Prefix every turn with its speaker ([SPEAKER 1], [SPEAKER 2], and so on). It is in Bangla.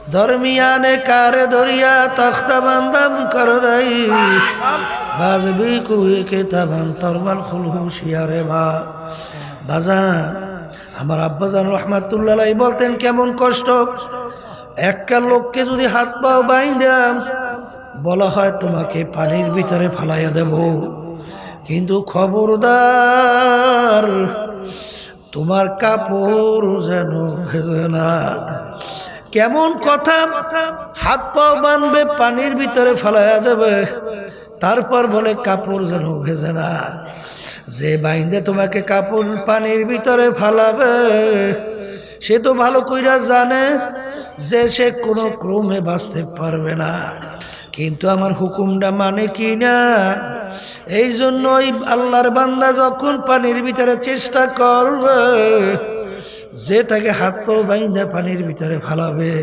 [SPEAKER 1] दरमियाने कारे दरिया तख्ता बंदम कर दई बाजबी कुए के तबन तरबल खुलहुशियारे बा বাজান আমার আব্বাজান রাহমাতুল্লাহ আলাইহি বলতেন কেমন কষ্ট একটা লোককে যদি হাত পাও বাইন্ধা বলা হয় তোমাকে পানির ভিতরে ফেলাইয়া দেব কিন্তু খবরদার তোমার কাপড় যেন ভেজে না কেমন কথা হাত পাও বাঁধবে পানির ভিতরে ফেলাইয়া দেবে তারপর বলে কাপড় যেন ভেজে না যে বাইন্দে তোমাকে কাপড় পানির ভিতরে ফেলাবে সে তো ভালো কইরা জানে যে সে কোনো ক্রমে বাঁচতে পারবে না কিন্তু আমার হুকুমটা মানে কি না এই জন্যই আল্লাহর বান্দা যখন পানির ভিতরে চেষ্টা করবে যে তাকে হাত পা বাইন্ধে পানির ভিতরে ফেলাবে